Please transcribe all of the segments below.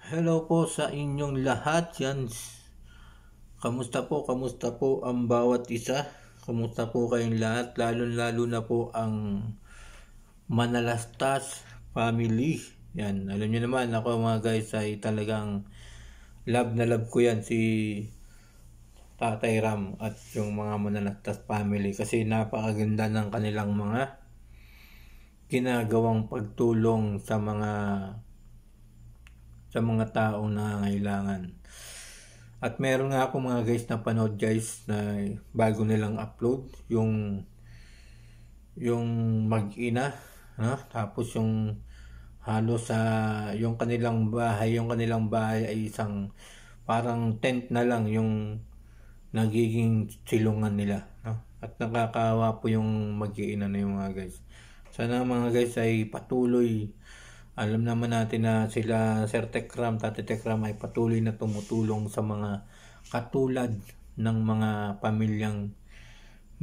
Hello po sa inyong lahat. Yan. Kamusta po ang bawat isa? Kamusta po kayong lahat? Lalo na po ang Manalastas family. Yan. Alam niyo naman ako mga guys ay talagang love na love ko yan si Tatay Ram at yung mga Manalastas family kasi napakaganda ng kanilang mga ginagawang pagtulong sa mga taong nangangailangan. At meron nga ako mga guys na panood guys na bago nilang upload yung mag-ina, no? Tapos yung halos sa yung kanilang bahay ay isang parang tent na lang yung nagiging silungan nila, no? At nakakaawa po yung mag-iina na yung mga guys. Sana mga guys ay patuloy. Alam naman natin na sila Sir Tekram, Tate Tekram ay patuloy na tumutulong sa mga katulad ng mga pamilyang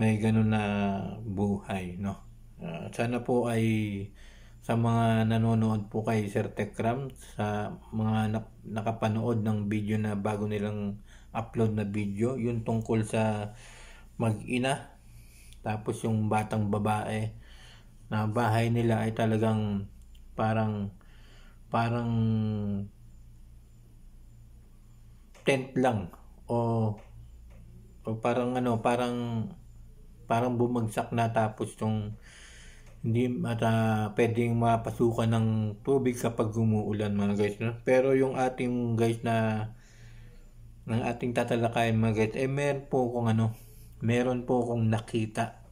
may ganun na buhay, no? Sana po ay sa mga nanonood po kay Sir Tekram, sa mga nakapanood ng video na bago nilang upload na video, yung tungkol sa mag-ina, tapos yung batang babae na bahay nila ay talagang parang tent lang o parang bumagsak na, tapos yung hindi pwedeng mapasukan ng tubig kapag umuulan mga guys, no? Pero yung ating guys ng ating tatalakayin mga guys ay meron po akong nakita.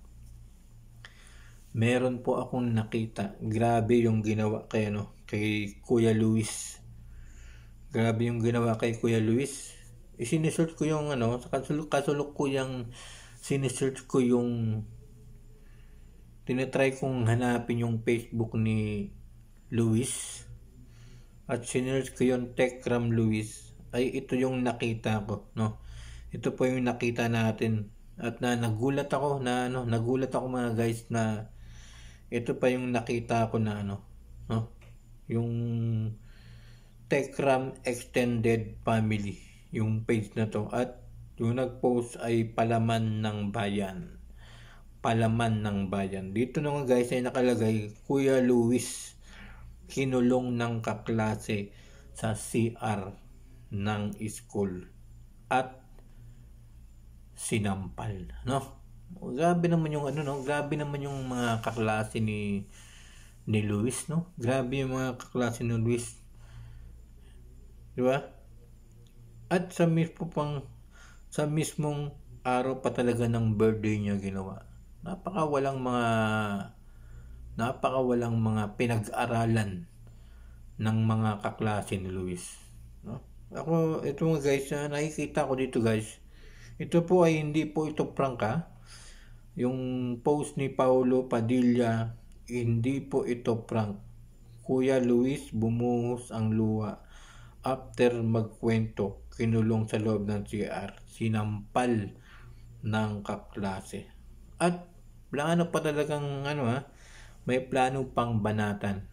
Grabe yung ginawa kay Kuya Luis. Grabe yung ginawa kay Kuya Luis. Isinesearch ko yung sinesearch ko yung tinatry kong hanapin yung Facebook ni Luis. At sinearch ko yung Tekram Luis. Ay ito yung nakita ko, no? Ito po yung nakita natin. At nagulat ako mga guys na ito pa yung nakita ko na no? Yung Tekram Extended Family, yung page na to, at yung nag-post ay Palaman ng Bayan. Dito na nga guys ay nakalagay, Kuya Luis kinulong ng kaklase sa CR ng school at sinampal, no? Grabe naman yung grabe naman yung mga kaklase ni Luis, no? Grabe yung mga kaklase ni Luis. Di ba? At sa mismong araw pa talaga ng birthday niya ginawa. Napakawalang mga pinag-aralan ng mga kaklase ni Luis, no? Ako, ito mga guys, nakikita ko dito guys. Ito po ay hindi po ito prank, ha? Yung post ni Paulo Padilla, hindi po ito prank. Kuya Luis bumuhos ang luha after magkwento, kinulong sa loob ng CR, sinampal ng kaklase. At plano pa talagang may plano pang banatan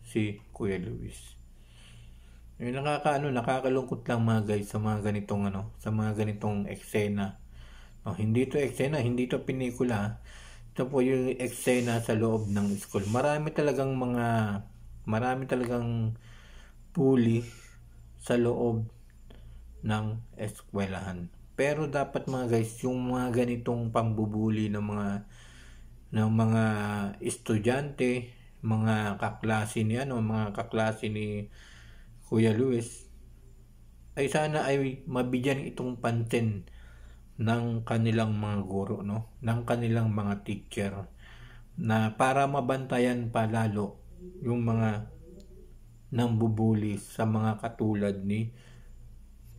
si Kuya Luis. Yung nakakalungkot lang mga guys sa mga ganitong eksena. Hindi to eksena, hindi to pelikula. Ito po yung eksena sa loob ng school. Marami talagang bully sa loob ng eskwelahan. Pero dapat mga guys, yung mga ganitong pambubuli ng mga estudyante, mga kaklase ni Kuya Luis, ay sana ay mabigyan itong pansin ng kanilang mga guro, no? Ng kanilang mga teacher, na para mabantayan pa lalo yung mga nambubuli sa mga katulad ni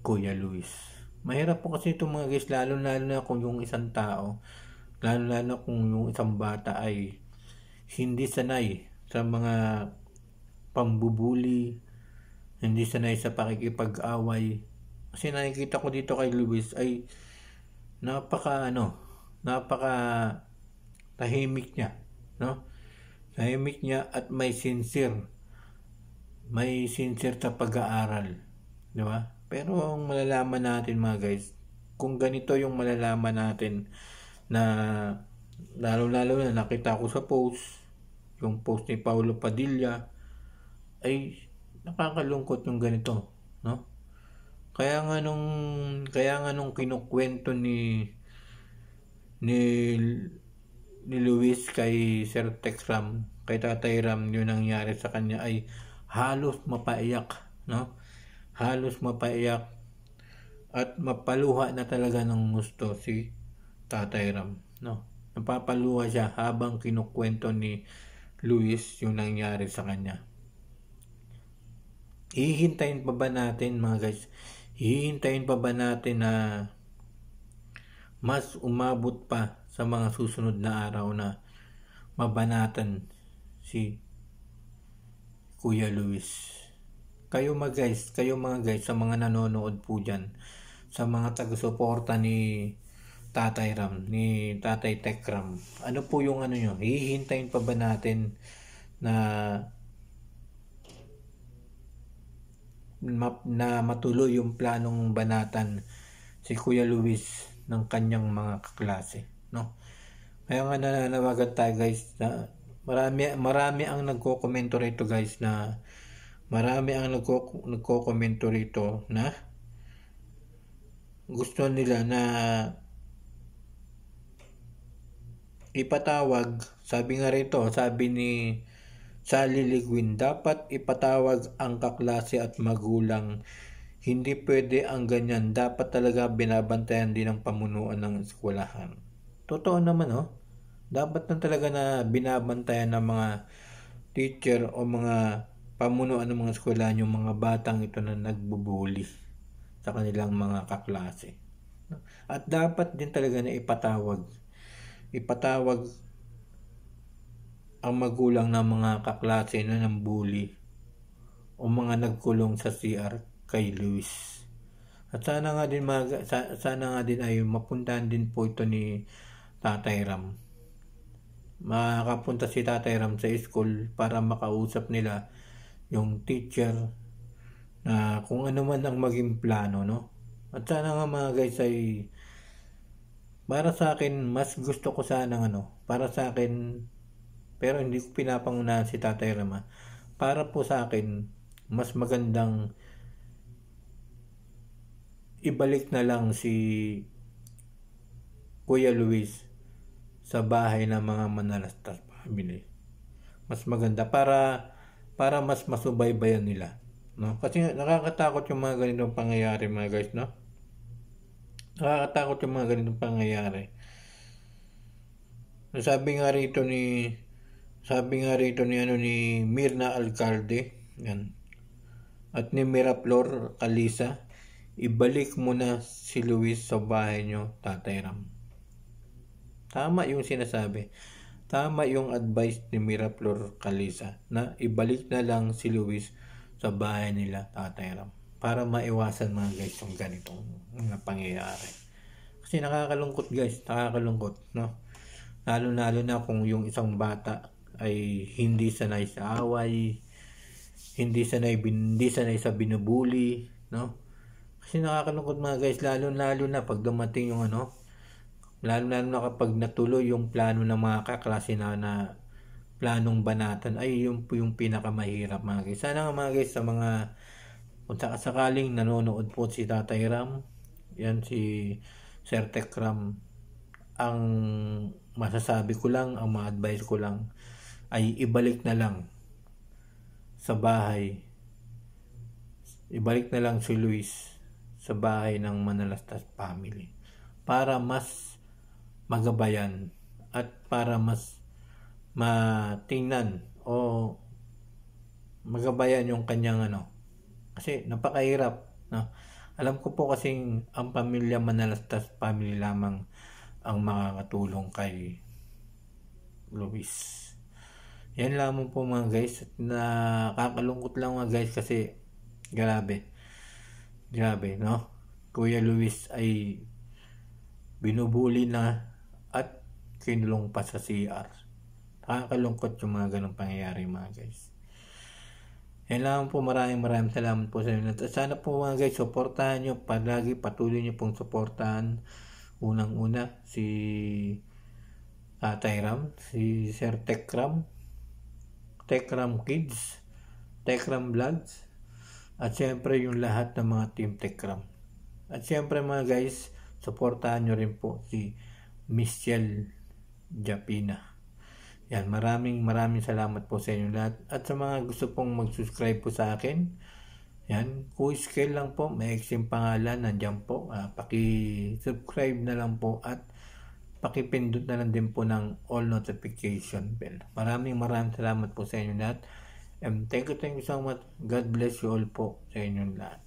Kuya Luis. Mahirap po kasi itong mga guys, lalo na kung yung isang tao, lalo kung yung isang bata ay hindi sanay sa mga pambubuli, hindi sanay sa pakikipag-away. Kasi nakikita ko dito kay Luis ay napaka tahimik niya, no? Tahimik niya at may sincere may sincere sa pag-aaral, di ba? Pero ang malalaman natin mga guys, kung ganito yung malalaman natin na lalo-lalo na nakita ko sa post, yung post ni Paulo Padilla, ay nakakalungkot yung ganito, no? Kaya nga nung kinukwento ni ni Luis kay Sir Tekram, kay Tatay Ram, yung nangyari sa kanya ay halos mapaiyak, no? Halos mapaiyak at mapaluha na talaga ng gusto si Tatay Ram, no? Napapaluha siya habang kinukwento ni Luis yung nangyari sa kanya. Hihintayin pa ba natin mga guys? Hihintayin pa ba natin na mas umabot pa sa mga susunod na araw na mabanatan si Kuya Luis? Kayo mga guys, sa mga nanonood po dyan, sa mga taga-suporta ni Tatay Ram, ni Tatay Tekram, ano po yung ano nyo? Hihintayin pa ba natin na matuloy yung planong banatan si Kuya Luis ng kanyang mga kaklase, no? Kaya nga nananawagan tayo guys na marami ang nagko-komento rito guys, na marami ang nagko-komento rito na gusto nila na ipatawag, sabi ni Sally Ligwin, dapat ipatawag ang kaklase at magulang. Hindi pwede ang ganyan. Dapat talaga binabantayan din ng pamunuan ng eskwelahan. Totoo naman, oh. Dapat na talaga na binabantayan ng mga teacher o mga pamunuan ng mga eskwelahan yung mga batang ito na nagbubuli sa kanilang mga kaklase. At dapat din talaga na ipatawag ang magulang ng mga kaklase na ng bully o mga nagkulong sa CR kay Luis. At sana nga din ay mapuntahan din po ito ni Tatay Ram. Makapunta si Tatay Ram sa school para makausap nila yung teacher na kung ano man ang maging plano, no? At sana nga mga guys ay para sa akin, mas gusto ko sana para sa akin, pero hindi ko pinapangunahan si Tatay Ram. Para po sa akin, mas magandang ibalik na lang si Kuya Luis sa bahay ng mga Manalastas family. Mas maganda para mas masubaybayan nila, no? Kasi nakakatakot yung mga ganitong pangyayari mga guys, no? Nakakatakot yung mga ganitong pangyayari. Sabi nga rito ni Mirna Alcalde, yan, at ni Miraflor Calisa, ibalik mo na si Luis sa bahay nyo, Tatay Ram. Tama yung sinasabi. Tama yung advice ni Miraflor Calisa na ibalik na lang si Luis sa bahay nila, Tatay Ram, para maiwasan mga guys yung ganitong mga pangyayari. Kasi nakakalungkot guys, no? Lalo na kung yung isang bata ay hindi sanay sa away, hindi sanay sa binubuli, no? Kasi nakakalungkot mga guys, lalo na pag dumating yung lalo na kapag natuloy yung plano ng mga kaklase na planong banatan, ay yun po yung pinakamahirap mga guys. Sana nga mga guys, sa mga kung sakaling nanonood po si Tatay Ram, yan si Sir Tekram, ang masasabi ko lang, ang ma-advise ko lang ay ibalik na lang sa bahay. Ibalik na lang si Luis sa bahay ng Manalastas family para mas magabayan at para mas matingnan o magabayan yung kanyang kasi napakahirap, no? Alam ko po kasing ang pamilya Manalastas family lamang ang makakatulong kay Luis. Yan lamang po mga guys. Nakakalungkot lang mga guys kasi grabe, no? Kuya Luis ay binubuli na at kinulong pa sa CR. Nakakalungkot yung mga ganong pangyayari mga guys. Yan lang po, maraming salamat po sa inyo. At sana po mga guys, supportahan nyo, patuloy nyo pong supportahan. Unang-una, si Tatay Ram, si Sir Tekram Kids, Tekram Vlogs, at syempre yung lahat ng mga Team Tekram. At syempre mga guys, supportahan nyo rin po si Michelle Japina. Yan, maraming salamat po sa inyo lahat. At sa mga gusto pong mag-subscribe po sa akin, yan, Q-Scale lang po, may exim pangalan, nandyan po. Paki-subscribe na lang po at pakipindot na lang din po ng all notification bell. Maraming salamat po sa inyo lahat. And thank you so much. God bless you all po sa inyo lahat.